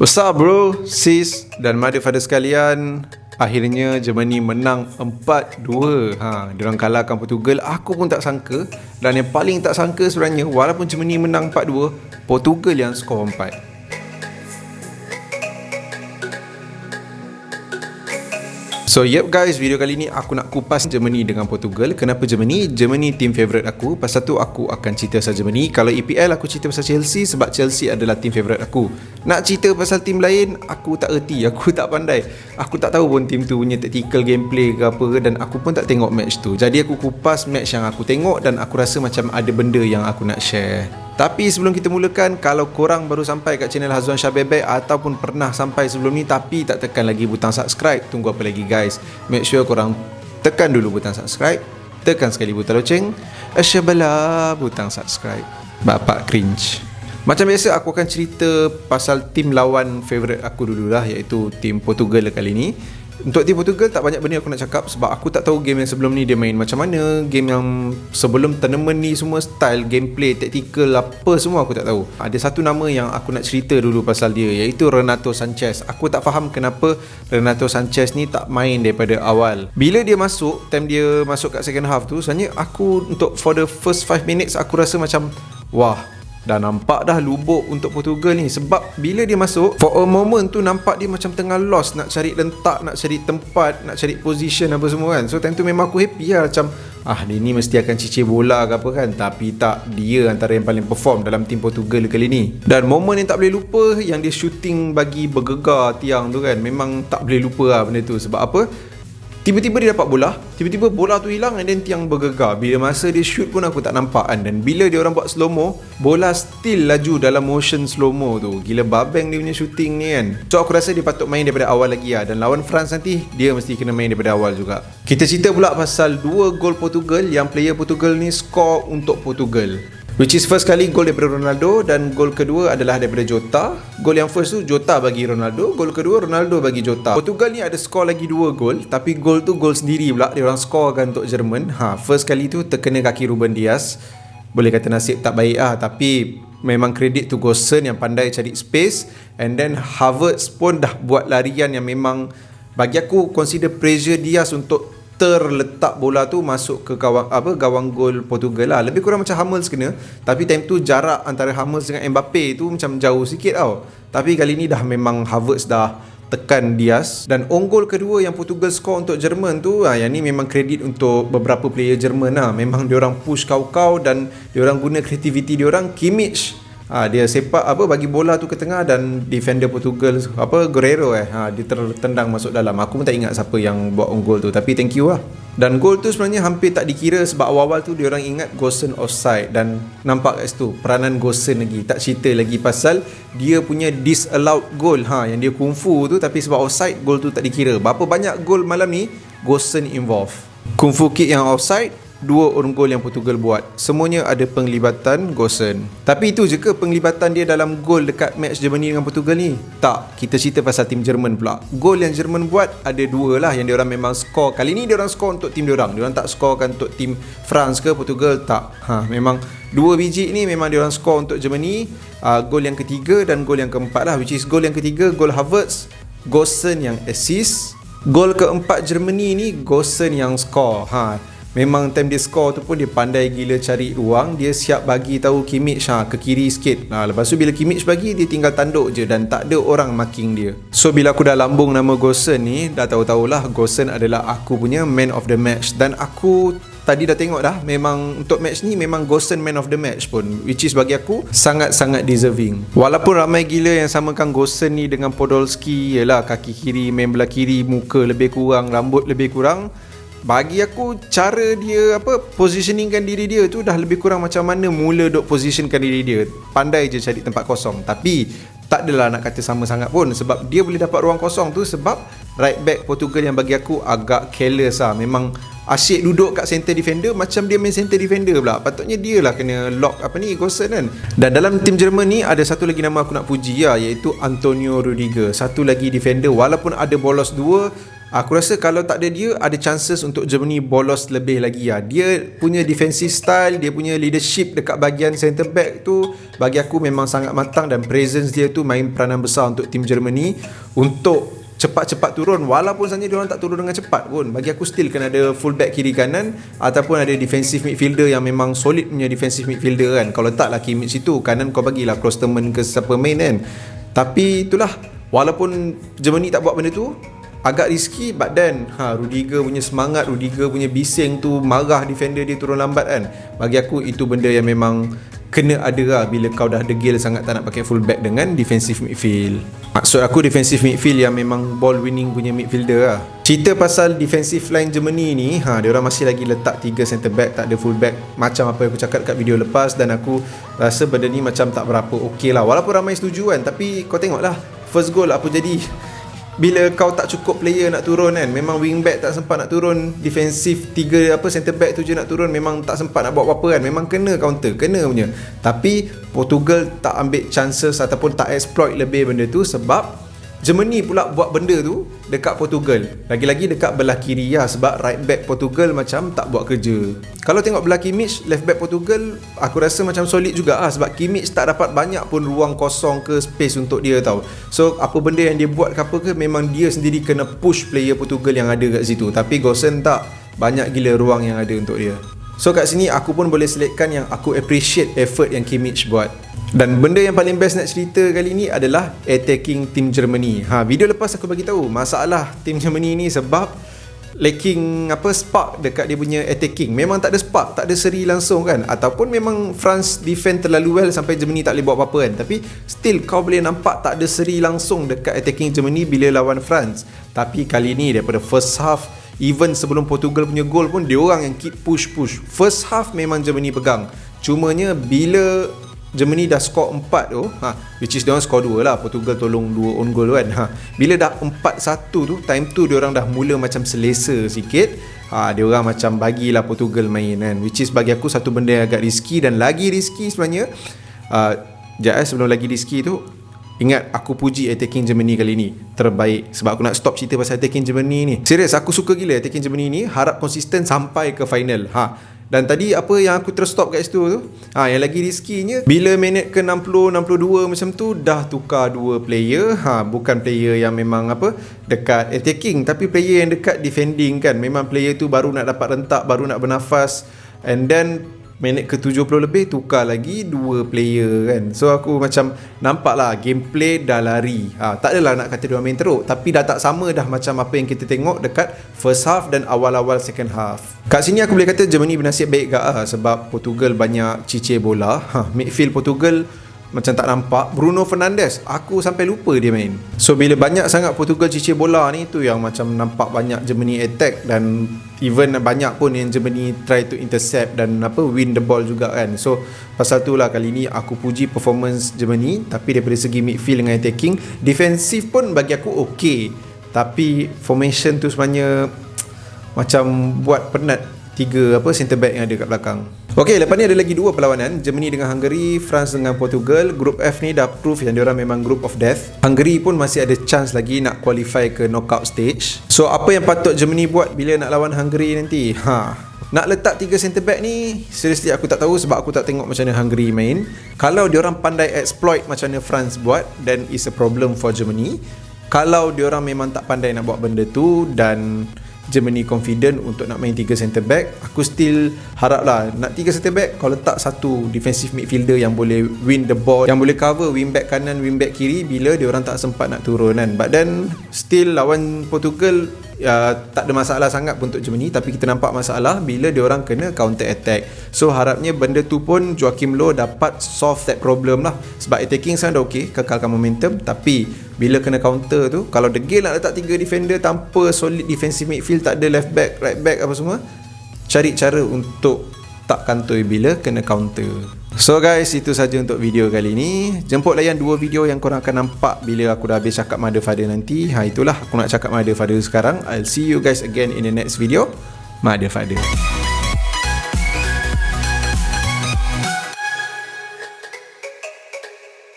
What's up bro, sis dan mother father sekalian. Akhirnya Germany menang 4-2. Diorang kalahkan Portugal. Aku pun tak sangka. Dan yang paling tak sangka sebenarnya, walaupun Germany menang 4-2, Portugal yang skor 4. So yep guys, video kali ni aku nak kupas Germany dengan Portugal. Kenapa Germany? Germany team favourite aku. Pasal tu aku akan cerita pasal Germany. Kalau EPL aku cerita pasal Chelsea sebab Chelsea adalah team favourite aku. Nak cerita pasal team lain, aku tak erti, aku tak pandai. Aku tak tahu pun team tu punya tactical gameplay ke apa, dan aku pun tak tengok match tu. Jadi aku kupas match yang aku tengok dan aku rasa macam ada benda yang aku nak share. Tapi sebelum kita mulakan, kalau korang baru sampai kat channel Hazwan Shah Bebek ataupun pernah sampai sebelum ni tapi tak tekan lagi butang subscribe, tunggu apa lagi guys? Make sure korang tekan dulu butang subscribe, tekan sekali butang loceng, asyabala butang subscribe. Bapak cringe. Macam biasa aku akan cerita pasal tim lawan favourite aku dululah, iaitu tim Portugal kali ni. Untuk tim Portugal tak banyak benda aku nak cakap sebab aku tak tahu game yang sebelum ni dia main macam mana. Game yang sebelum tournament ni semua style gameplay, tactical apa semua aku tak tahu. Ada satu nama yang aku nak cerita dulu pasal dia, iaitu Renato Sanches. Aku tak faham kenapa Renato Sanches ni tak main daripada awal. Bila dia masuk, time dia masuk kat second half tu, sebenarnya aku untuk for the first 5 minutes aku rasa macam wah, dah nampak dah lubuk untuk Portugal ni. Sebab bila dia masuk, for a moment tu nampak dia macam tengah lost, nak cari lentak, nak cari tempat, nak cari position apa semua kan. So time tu memang aku happy lah, macam dia ni mesti akan cicir bola ke apa kan. Tapi tak, dia antara yang paling perform dalam tim Portugal kali ni. Dan momen yang tak boleh lupa, yang dia shooting bagi bergegar tiang tu kan, memang tak boleh lupa lah benda tu. Sebab apa? Tiba-tiba dia dapat bola, tiba-tiba bola tu hilang dan tiang bergegar. Bila masa dia shoot pun aku tak nampak kan. Dan bila dia orang buat slow-mo, bola still laju dalam motion slow-mo tu. Gila babeng dia punya shooting ni kan. So aku rasa dia patut main daripada awal lagi lah. Dan lawan France nanti, dia mesti kena main daripada awal juga. Kita cerita pula pasal 2 gol Portugal yang player Portugal ni score untuk Portugal, which is first kali gol daripada Ronaldo, dan gol kedua adalah daripada Jota. Gol yang first tu Jota bagi Ronaldo, gol kedua Ronaldo bagi Jota. Portugal ni ada skor lagi 2 gol, tapi gol tu gol sendiri pula, dia orang skorkan untuk Jerman. First kali tu terkena kaki Ruben Dias. Boleh kata nasib tak baik tapi memang kredit tu Gosens yang pandai cari space. And then Havertz pun dah buat larian yang memang bagi aku consider pressure Dias untuk terletak bola tu masuk ke gawang gol Portugal lah. Lebih kurang macam Hummels kena, tapi time tu jarak antara Hummels dengan Mbappe tu macam jauh sikit tau. Tapi kali ni dah memang Havertz dah tekan Dias. Dan on goal kedua yang Portugal score untuk Jerman tu, yang ni memang kredit untuk beberapa player Jerman lah. Memang diorang push kau-kau dan diorang guna kreativiti diorang. Kimmich dia sepak bagi bola tu ke tengah, dan defender Portugal Guerreiro dia tertendang masuk dalam. Aku pun tak ingat siapa yang buat on goal tu, tapi thank you lah. Dan gol tu sebenarnya hampir tak dikira sebab awal-awal tu dia orang ingat Gosens offside, dan nampak kat situ peranan Gosens lagi. Tak cerita lagi pasal dia punya disallowed goal yang dia kungfu tu, tapi sebab offside gol tu tak dikira. Berapa banyak gol malam ni Gosens involve. Kungfu kick yang offside, 2 on goal yang Portugal buat, semuanya ada penglibatan Gosens. Tapi itu je ke penglibatan dia dalam gol dekat match Germany dengan Portugal ni? Tak, kita cerita pasal tim Jerman pula. Gol yang Jerman buat ada 2 lah yang diorang memang score. Kali ni diorang score untuk tim diorang. Diorang tak scorekan untuk tim France ke Portugal, tak. Memang 2 biji ni memang diorang score untuk Germany. Gol yang ketiga dan gol yang keempat lah, which is gol yang ketiga gol Havertz, Gosens yang assist. Gol keempat Germany ni Gosens yang score. Memang time dia score tu pun dia pandai gila cari ruang. Dia siap bagi tahu Kimmich ke kiri sikit. Lepas tu bila Kimmich bagi, dia tinggal tanduk je dan tak ada orang marking dia. So bila aku dah lambung nama Gosens ni, dah tahu-tahulah Gosens adalah aku punya man of the match. Dan aku tadi dah tengok dah, memang untuk match ni memang Gosens man of the match pun, which is bagi aku sangat-sangat deserving. Walaupun ramai gila yang samakan Gosens ni dengan Podolski, yalah kaki kiri main belah kiri, muka lebih kurang, rambut lebih kurang. Bagi aku cara dia positioningkan diri dia tu dah lebih kurang macam mana mula duk positionkan diri dia. Pandai je cari tempat kosong. Tapi tak adalah nak kata sama sangat pun, sebab dia boleh dapat ruang kosong tu sebab right back Portugal yang bagi aku agak careless lah. Memang asyik duduk kat center defender, macam dia main center defender pula. Patutnya dia lah kena lock Gosens kan. Dan dalam tim Jerman ni ada satu lagi nama aku nak puji iaitu Antonio Rudiger. Satu lagi defender, walaupun ada bolos 2, Aku rasa kalau tak ada dia, ada chances untuk Germany bolos lebih lagi lah. Dia punya defensive style, dia punya leadership dekat bahagian centre back tu, bagi aku memang sangat matang, dan presence dia tu main peranan besar untuk tim Germany untuk cepat-cepat turun. Walaupun sebenarnya diorang tak turun dengan cepat pun, bagi aku still kena ada full back kiri kanan ataupun ada defensive midfielder yang memang solid punya defensive midfielder kan. Kalau tak lah Kimmich situ, kanan kau bagilah Klosterman ke siapa main kan. Tapi itulah, walaupun Germany tak buat benda tu, agak risky, but then Rudiger punya semangat, Rudiger punya bising tu, marah defender dia turun lambat kan. Bagi aku itu benda yang memang kena ada lah bila kau dah degil sangat tak nak pakai full back dengan defensive midfield. Maksud aku defensive midfield yang memang ball winning punya midfielder lah. Cerita pasal defensive line Germany ni, diorang masih lagi letak 3 centre back, tak ada full back, macam apa yang aku cakap kat video lepas. Dan aku rasa benda ni macam tak berapa okey lah. Walaupun ramai setuju kan, tapi kau tengok lah first goal apa jadi bila kau tak cukup player nak turun kan. Memang wingback tak sempat nak turun, defensif 3 centre back tu je nak turun, memang tak sempat nak buat apa-apa kan. Memang kena counter, kena punya. Tapi Portugal tak ambil chances ataupun tak exploit lebih benda tu, sebab Germany pula buat benda tu dekat Portugal. Lagi-lagi dekat belah kiri lah, sebab right back Portugal macam tak buat kerja. Kalau tengok belah Kimmich, left back Portugal, aku rasa macam solid juga lah, sebab Kimmich tak dapat banyak pun ruang kosong ke space untuk dia tau. So apa benda yang dia buat ke apa ke, memang dia sendiri kena push player Portugal yang ada kat situ. Tapi Gosens tak, banyak gila ruang yang ada untuk dia. So kat sini aku pun boleh selitkan yang aku appreciate effort yang Kimmich buat. Dan benda yang paling best nak cerita kali ni adalah attacking tim Germany. Video lepas aku bagi tahu masalah tim Germany ni sebab lacking spark dekat dia punya attacking. Memang tak ada spark, tak ada seri langsung kan. Ataupun memang France defend terlalu well sampai Germany tak boleh buat apa-apa kan. Tapi still kau boleh nampak tak ada seri langsung dekat attacking Germany bila lawan France. Tapi kali ni daripada first half, even sebelum Portugal punya goal pun, dia orang yang keep push. First half memang Germany pegang. Cumanya bila Germany dah skor 4 tu, which is diorang skor 2 lah, Portugal tolong 2 own goal kan. Bila dah 4-1 tu, time tu diorang dah mula macam selesa sikit. Diorang macam bagilah Portugal main kan, which is bagi aku satu benda yang agak risky. Dan lagi risky sebenarnya, sebelum lagi risky tu, ingat aku puji attacking Germany kali ni terbaik. Sebab aku nak stop cerita pasal attacking Germany ni. Serius, aku suka gila attacking Germany ni. Harap konsisten sampai ke final. Dan tadi apa yang aku terus stop kat situ tu, yang lagi riskinya, bila minit ke 60, 62 macam tu, dah tukar 2 player. Bukan player yang memang dekat attacking, tapi player yang dekat defending kan. Memang player tu baru nak dapat rentak, baru nak bernafas. And then minit ke 70 lebih tukar lagi 2 player kan. So aku macam nampak lah gameplay dah lari. Tak adalah nak kata dia main teruk, tapi dah tak sama dah macam apa yang kita tengok dekat first half dan awal-awal second half. Kat sini aku boleh kata Germany bernasib baik sebab Portugal banyak cicir bola. Midfield Portugal macam tak nampak. Bruno Fernandes, aku sampai lupa dia main. So bila banyak sangat Portugal cicir bola ni, tu yang macam nampak banyak Germany attack. Dan even banyak pun yang Germany try to intercept dan win the ball juga kan. So pasal tu lah kali ni aku puji performance Germany. Tapi daripada segi midfield dengan attacking, defensif pun bagi aku okay. Tapi formation tu sebenarnya macam buat penat 3 centre back yang ada kat belakang. Okey, lepas ni ada lagi 2 perlawanan, Germany dengan Hungary, France dengan Portugal. Group F ni dah proof yang diorang memang group of death. Hungary pun masih ada chance lagi nak qualify ke knockout stage. So apa yang patut Germany buat bila nak lawan Hungary nanti? Nak letak 3 centre back ni, seriously aku tak tahu, sebab aku tak tengok macam mana Hungary main. Kalau diorang pandai exploit macam mana France buat, then it's a problem for Germany. Kalau diorang memang tak pandai nak buat benda tu dan Germany confident untuk nak main 3 centre back, aku still harap lah nak 3 centre back, kau letak 1 defensive midfielder yang boleh win the ball, yang boleh cover wing back kanan, wing back kiri bila diorang tak sempat nak turun kan. But then still lawan Portugal tak ada masalah sangat pun untuk Germany, tapi kita nampak masalah bila diorang kena counter attack. So harapnya benda tu pun Joachim Low dapat solve that problem lah. Sebab attacking sekarang dah okay, kekalkan momentum, tapi bila kena counter tu, kalau degil nak letak 3 defender tanpa solid defensive midfield, tak ada left back, right back apa semua, cari cara untuk tak kantoi bila kena counter. So guys, itu saja untuk video kali ni. Jemput layan 2 video yang korang akan nampak bila aku dah habis cakap Mother Father nanti. Itulah aku nak cakap Mother Father sekarang. I'll see you guys again in the next video. Mother Father.